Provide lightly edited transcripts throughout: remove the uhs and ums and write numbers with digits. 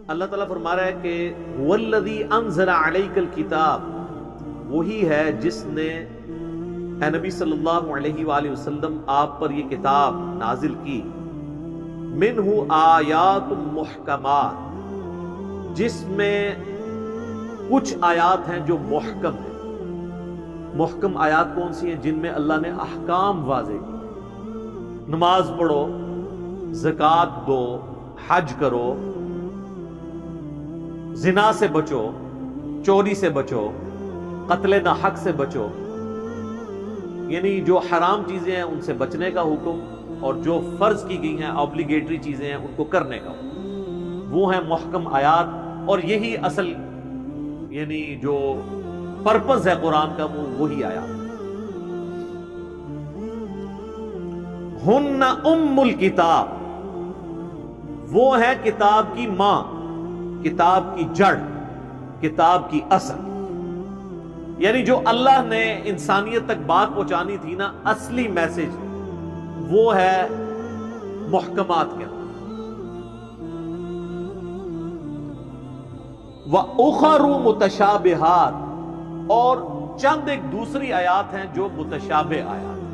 اللہ تعالیٰ فرما رہا ہے کہ وَالَّذِي أَنزَلَ عَلَيْكَ الْكِتَابَ، وہی ہے جس نے اے نبی صلی اللہ علیہ وآلہ وسلم آپ پر یہ کتاب نازل کی، مِنْهُ آیات محکمات، جس میں کچھ آیات ہیں جو محکم ہیں۔ محکم آیات کون سی ہیں؟ جن میں اللہ نے احکام واضح کی، نماز پڑھو، زکوٰۃ دو، حج کرو، زنا سے بچو، چوری سے بچو، قتل ناحق سے بچو، یعنی جو حرام چیزیں ہیں ان سے بچنے کا حکم، اور جو فرض کی گئی ہیں اوبلیگیٹری چیزیں ہیں ان کو کرنے کا حکم۔ وہ ہیں محکم آیات، اور یہی اصل یعنی جو پرپز ہے قرآن کا وہ وہی آیات۔ ہن ام الکتاب، وہ ہے کتاب کی ماں، کتاب کی جڑ، کتاب کی اصل، یعنی جو اللہ نے انسانیت تک بات پہنچانی تھی نا، اصلی میسج وہ ہے محکمات کے اندر۔ وَأُخَرُ مُتَشَابِهَاتٍ، اور چند ایک دوسری آیات ہیں جو متشابہ آیات ہیں۔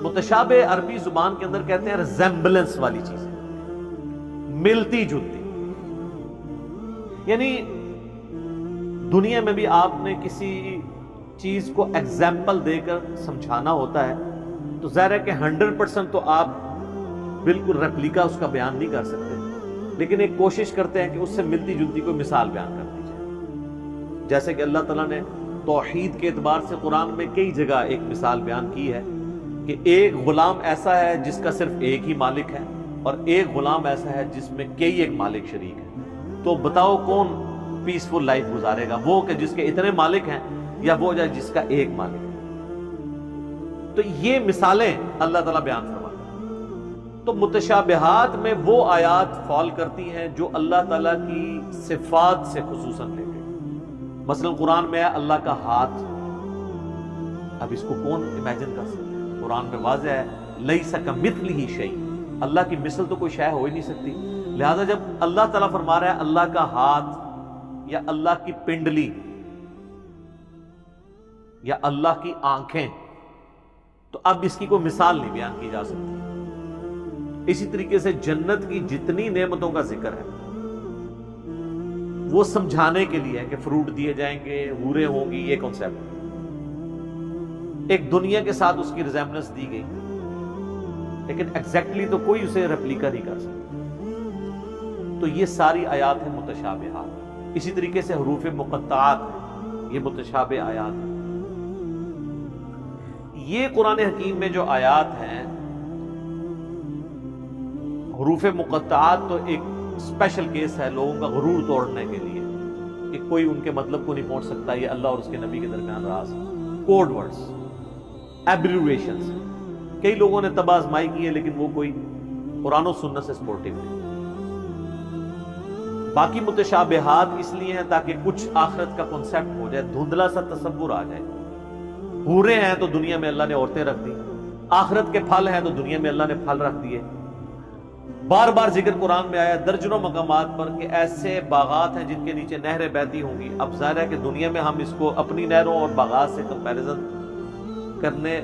متشابہ عربی زبان کے اندر کہتے ہیں ریزمبلنس والی چیزیں، ملتی جلتی، یعنی دنیا میں بھی آپ نے کسی چیز کو ایگزامپل دے کر سمجھانا ہوتا ہے تو ظاہر ہے کہ 100% تو آپ بالکل ریپلیکا اس کا بیان نہیں کر سکتے، لیکن ایک کوشش کرتے ہیں کہ اس سے ملتی جلتی کوئی مثال بیان کر دی جائے۔ جیسے کہ اللہ تعالیٰ نے توحید کے اعتبار سے قرآن میں کئی جگہ ایک مثال بیان کی ہے کہ ایک غلام ایسا ہے جس کا صرف ایک ہی مالک ہے، اور ایک غلام ایسا ہے جس میں کئی ایک مالک شریک ہے۔ تو بتاؤ کون پیسفل لائف گزارے گا، وہ کہ جس کے اتنے مالک ہیں، یا وہ جس کا ایک مالک ہے؟ تو یہ مثالیں اللہ تعالیٰ بیان فرماتے ہیں۔ تو متشابہات میں وہ آیات فال کرتی ہیں جو اللہ تعالیٰ کی صفات سے خصوصاً لے کے، مثلا قرآن میں ہے اللہ کا ہاتھ، اب اس کو کون امیجن کر سکتے ہیں؟ قرآن میں واضح ہے لیس کمثلہ شیء، اللہ کی مثل تو کوئی شے ہو ہی نہیں سکتی، لہذا جب اللہ تعالیٰ فرما رہا ہے اللہ کا ہاتھ یا اللہ کی پنڈلی یا اللہ کی آنکھیں، تو اب اس کی کوئی مثال نہیں بیان کی جا سکتی۔ اسی طریقے سے جنت کی جتنی نعمتوں کا ذکر ہے وہ سمجھانے کے لیے ہے کہ فروٹ دیے جائیں گے، حوریں ہوں گی، یہ کنسیپٹ ایک دنیا کے ساتھ اس کی ریزیمبلنس دی گئی، لیکن ایگزیکٹلی تو کوئی اسے ریپلیکا نہیں کر سکتا۔ تو یہ ساری آیات ہیں متشابہات۔ اسی طریقے سے حروف مقطعات ہیں، یہ متشابہ آیات ہیں۔ یہ قرآن حکیم میں جو آیات ہیں، حروف مقطعات تو ایک اسپیشل کیس ہے لوگوں کا غرور توڑنے کے لیے کہ کوئی ان کے مطلب کو نہیں پہنچ سکتا، یہ اللہ اور اس کے نبی کے درمیان راز، کوڈ ورڈز، ایبریویشنز۔ کئی لوگوں نے تباہ آزمائی کی ہے لیکن وہ کوئی قرآن و سنت سے سپورٹیو نہیں۔ باقی متشابہات اس لیے ہیں تاکہ کچھ آخرت کا کنسیپٹ ہو جائے، دھندلا سا تصور آ جائے۔ حوریں ہیں تو دنیا میں اللہ نے عورتیں رکھ دی، آخرت کے پھل ہیں تو دنیا میں اللہ نے پھل رکھ دیے۔ بار بار ذکر قرآن میں آیا درجنوں مقامات پر کہ ایسے باغات ہیں جن کے نیچے نہریں بہتی ہوں گی۔ اب ظاہر ہے کہ دنیا میں ہم اس کو اپنی نہروں اور باغات سے کمپیریزن کرنے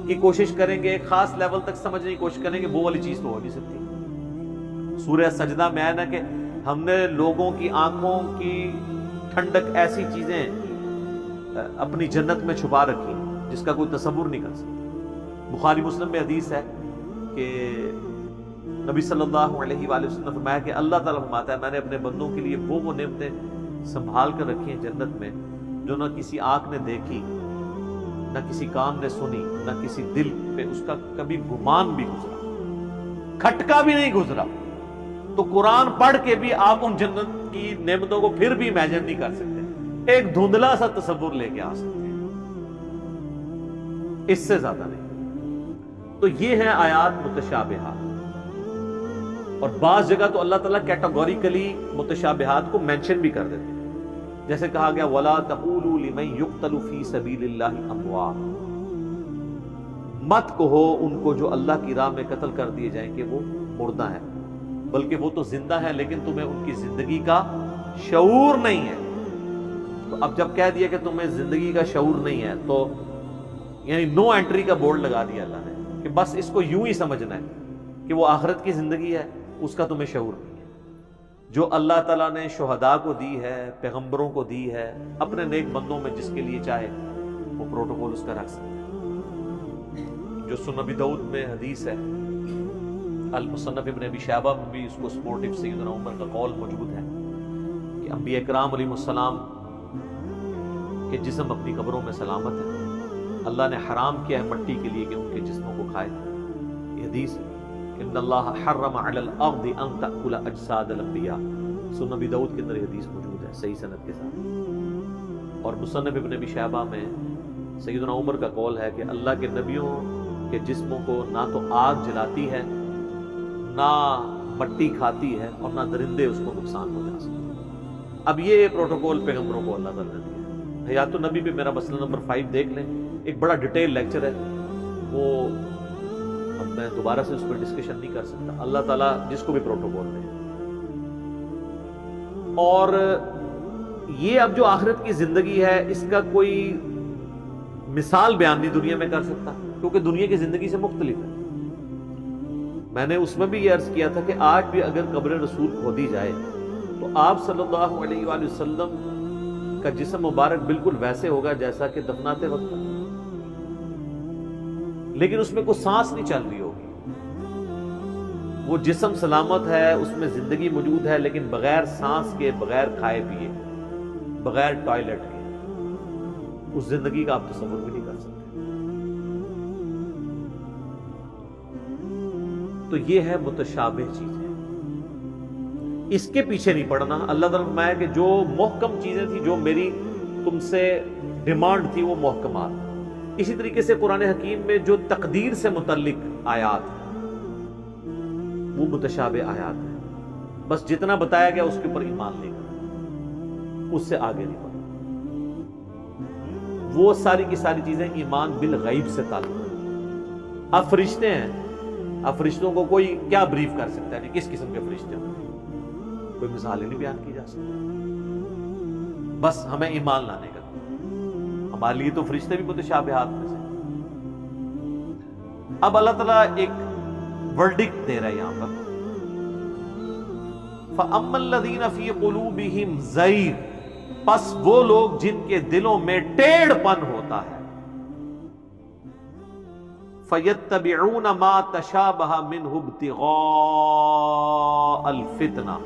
کی کوشش کریں گے، ایک خاص لیول تک سمجھنے کی کوشش کریں گے، وہ والی چیز تو ہو نہیں سکتی۔ سورہ سجدہ میں آیا نا کہ ہم نے لوگوں کی آنکھوں کی ٹھنڈک ایسی چیزیں اپنی جنت میں چھپا رکھی جس کا کوئی تصور نہیں کر سکتا۔ بخاری مسلم میں حدیث ہے کہ نبی صلی اللہ علیہ وآلہ وسلم نے فرمایا کہ اللہ تعالیٰ فرماتا ہے میں نے اپنے بندوں کے لیے وہ نعمتیں سنبھال کر رکھی ہیں جنت میں جو نہ کسی آنکھ نے دیکھی، نہ کسی کان نے سنی، نہ کسی دل پہ اس کا کبھی گمان بھی گزرا، کھٹکا بھی نہیں گزرا۔ تو قرآن پڑھ کے بھی آپ ان جنت کی نعمتوں کو پھر بھی امیجن نہیں کر سکتے، ایک دھندلا سا تصور لے کے آ سکتے ہیں، اس سے زیادہ نہیں۔ تو یہ ہیں آیات متشابہات، اور بعض جگہ تو اللہ تعالیٰ کیٹاگوریکلی متشابہات کو مینشن بھی کر دیتے ہیں، جیسے کہا گیا وَلَا تَقُولُوا لِمَن يُقْتَلُ فِي سَبِيلِ اللَّهِ أَمْوَاتٌ، مت کہو ان کو جو اللہ کی راہ میں قتل کر دیے جائیں کہ وہ مردہ ہیں، بلکہ وہ تو زندہ ہے لیکن تمہیں ان کی زندگی کا شعور نہیں ہے. تو اب جب کہہ دیا کہ تمہیں زندگی کا شعور نہیں ہے تو یعنی نو انٹری کا بورڈ لگا دیا اللہ نے کہ بس اس کو یوں ہی سمجھنا ہے کہ وہ آخرت کی زندگی ہے، اس کا تمہیں شعور نہیں ہے. جو اللہ تعالیٰ نے شہداء کو دی ہے، پیغمبروں کو دی ہے، اپنے نیک بندوں میں جس کے لیے چاہے وہ پروٹوکول اس کا رکھ سکتے ہیں. جو سنن ابی داؤد میں حدیث ہے، المصنف ابن ابی شیبہ میں بھی اس کو سپورٹو سیدنا عمر کا قول موجود ہے کہ انبیاء کرام علیہ السلام کے جسم اپنی قبروں میں سلامت ہے. اللہ نے حرام کیا ہے مٹی کے لیے کہ ان کے جسموں کو کھائے. یہ حدیث ان اللہ حرم علی الارض ان تأکل اجساد الانبیاء، سنن ابی داؤد کے اندر یہ حدیث موجود ہے صحیح سند کے ساتھ. اور مصنف ابن ابی شیبہ میں سیدنا عمر کا قول ہے کہ اللہ کے نبیوں کے جسموں کو نہ تو آگ جلاتی ہے، نہ مٹی کھاتی ہے، اور نہ درندے اس کو نقصان پہنچا سکتے. اب یہ پروٹوکول پیغمبروں کو اللہ تعالیٰ نے دیا. حیات النبی پہ میرا مسئلہ نمبر 5 دیکھ لیں، ایک بڑا ڈیٹیل لیکچر ہے، وہ اب میں دوبارہ سے اس پر ڈسکشن نہیں کر سکتا. اللہ تعالیٰ جس کو بھی پروٹوکول دے. اور یہ اب جو آخرت کی زندگی ہے اس کا کوئی مثال بیان نہیں دنیا میں کر سکتا، کیونکہ دنیا کی زندگی سے مختلف ہے. میں نے اس میں بھی یہ عرض کیا تھا کہ آج بھی اگر قبر رسول کھودی جائے تو آپ صلی اللہ علیہ وآلہ وسلم کا جسم مبارک بالکل ویسے ہوگا جیسا کہ دفناتے وقت، لیکن اس میں کوئی سانس نہیں چل رہی ہوگی. وہ جسم سلامت ہے، اس میں زندگی moجود ہے، لیکن بغیر سانس کے، بغیر کھائے پیے، بغیر ٹوائلٹ کے اس زندگی کا آپ تصور بھی نہیں کر سکتے. تو یہ ہے متشابہ چیزیں، اس کے پیچھے نہیں پڑنا. اللہ تعالیٰ نے فرمایا کہ جو محکم چیزیں تھیں، جو میری تم سے ڈیمانڈ تھی وہ محکمات. اسی طریقے سے قرآن حکیم میں جو تقدیر سے متعلق آیات ہیں وہ متشابہ آیات ہیں. بس جتنا بتایا گیا اس کے اوپر ایمان لے کر، اس سے آگے نہیں بڑھنا. وہ ساری کی ساری چیزیں ایمان بالغیب سے تعلق ہے. اب فرشتے ہیں، اب فرشتوں کو کوئی کیا بریف کر سکتا ہے؟ کس قسم کے فرشتے ہوں، کوئی مثال ہی نہیں بیان کی جا سکتی. بس ہمیں ایمان لانے کا. ہمارے لیے تو فرشتے بھی متشابہات میں سے. اب اللہ تعالیٰ ایک ورڈکٹ دے رہا ہے یہاں پر، فَأَمَّا الَّذِينَ فِي قُلُوبِهِمْ زَيْغٌ، پس وہ لوگ جن کے دلوں میں ٹیڑھ پن ہوتا ہے، فَيَتَّبِعُونَ مَا تَشَابَهَ مِنْهُ ابْتِغَاءَ الْفِتْنَةِ،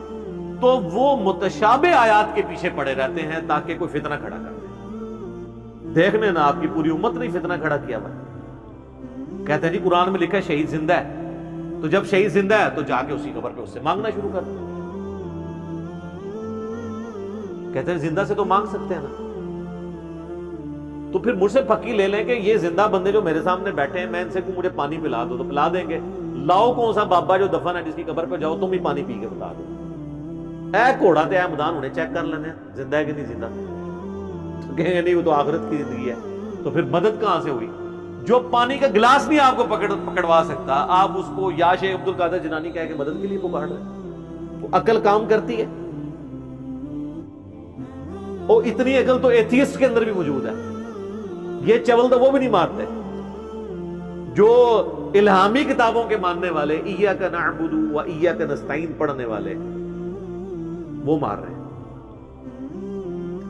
تو وہ متشابہ آیات کے پیچھے پڑے رہتے ہیں تاکہ کوئی فتنہ کھڑا کر دے. دیکھنے نا آپ کی پوری امت نے فتنہ کھڑا کیا ہوا. کہتے ہیں جی قرآن میں لکھا ہے شہید زندہ ہے، تو جب شہید زندہ ہے تو جا کے اسی قبر پہ اس سے مانگنا شروع کر. کہتے ہیں زندہ سے تو مانگ سکتے ہیں نا، تو پھر مجھ سے پکی لے لیں کہ یہ زندہ بندے جو میرے سامنے بیٹھے ہیں، میں ان سے کہوں مجھے پانی پلا دو تو پلا دیں گے. لاؤ کون سا بابا جو دفن ہے جس کی قبر پہ جاؤ تم ہی پانی پی کے بتا دو. اے گھوڑا تے اے مدان ہونے چیک کر لینے زندہ ہے کہ نہیں زندہ. تو کہیں گے نہیں وہ تو آخرت کی زندگی ہے. تو پھر مدد کہاں سے ہوئی؟ جو پانی کا گلاس نہیں آپ کو پکڑوا سکتا، آپ اس کو یا شیخ عبد القادر جنانی کہہ کے مدد کے لیے پکار رہے ہیں. وہ عقل کام کرتی ہے. اور اتنی عقل تو ایتھیسٹ کے اندر بھی موجود ہے. یہ چول تو وہ بھی نہیں مارتے جو الہامی کتابوں کے ماننے والے، ایاک نعبد و ایاک نستعین پڑھنے والے، وہ مار رہے ہیں.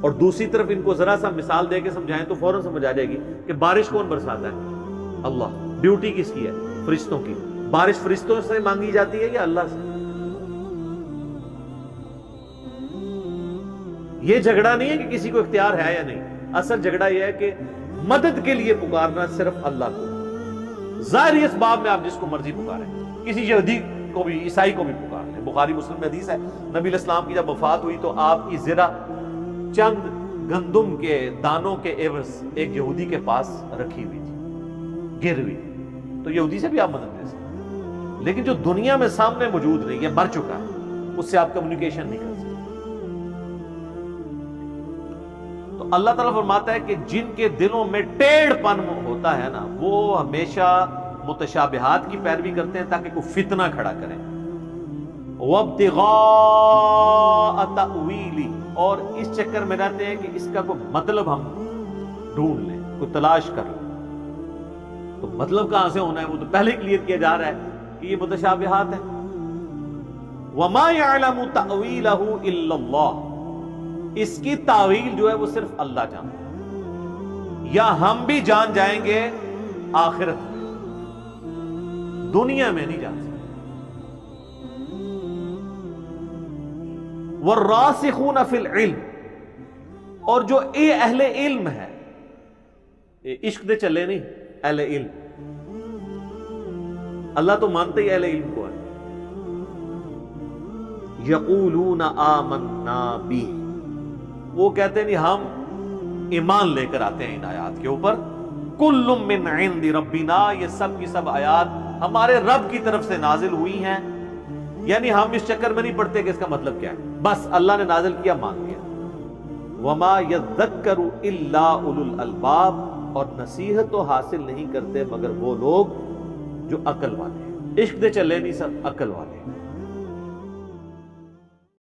اور دوسری طرف ان کو ذرا سا مثال دے کے سمجھائیں تو فوراً سمجھ آ جائے گی کہ بارش کون برساتا ہے؟ اللہ. ڈیوٹی کس کی ہے؟ فرشتوں کی. بارش فرشتوں سے مانگی جاتی ہے یا اللہ سے؟ یہ جھگڑا نہیں ہے کہ کسی کو اختیار ہے یا نہیں. اصل جھگڑا یہ ہے کہ مدد کے لیے پکارنا صرف اللہ کو. ظاہری اسباب میں آپ جس کو مرضی پکاریں، کسی یہودی کو بھی، عیسائی کو بھی پکار لیں. بخاری مسلم میں حدیث ہے، نبی علیہ السلام کی جب وفات ہوئی تو آپ کی زرہ چند گندم کے دانوں کے عوض ایک یہودی کے پاس رکھی ہوئی تھی، گر ہوئی. تو یہودی سے بھی آپ مدد لے سکتے ہیں. لیکن جو دنیا میں سامنے موجود نہیں ہے، مر چکا ہے، اس سے آپ کمیونیکیشن نہیں کر سکتے. تو اللہ تعالیٰ فرماتا ہے کہ جن کے دلوں میں ٹیڑھ پن ہوتا ہے نا، وہ ہمیشہ متشابہات کی پیروی کرتے ہیں تاکہ کوئی فتنہ کھڑا کریں. وابتغاء تأویلی، اور اس چکر میں رہتے ہیں کہ اس کا کوئی مطلب ہم ڈھونڈ لیں، کوئی تلاش کر لیں۔ تو مطلب کہاں سے ہونا ہے؟ وہ تو پہلے کلیئر کیا جا رہا ہے کہ یہ متشابہات ہیں۔ وما يعلم تأویلہ الا اللہ، اس کی تعویل جو ہے وہ صرف اللہ جانتا ہے، یا ہم بھی جان جائیں گے آخرت میں، دنیا میں نہیں جان سکتے۔ والراسخون فی العلم، اور جو اہل علم ہے، عشق دے چلے نہیں، اہل علم، اللہ تو مانتے ہی اہل علم کو ہے۔ یقولون آمنا بی، وہ کہتے ہیں ہم ایمان لے کر آتے ہیں ان آیات کے اوپر۔ کل من عند ربنا، یہ سب کی سب آیات ہمارے رب کی طرف سے نازل ہوئی ہیں، یعنی ہم اس چکر میں نہیں پڑتے کہ اس کا مطلب کیا ہے، بس اللہ نے نازل کیا، مان لیا۔ وما یذکر الا اولو الالباب، اور نصیحت تو حاصل نہیں کرتے مگر وہ لوگ جو عقل والے ہیں۔ عشق دے چلے نہیں، سب عقل والے ہیں۔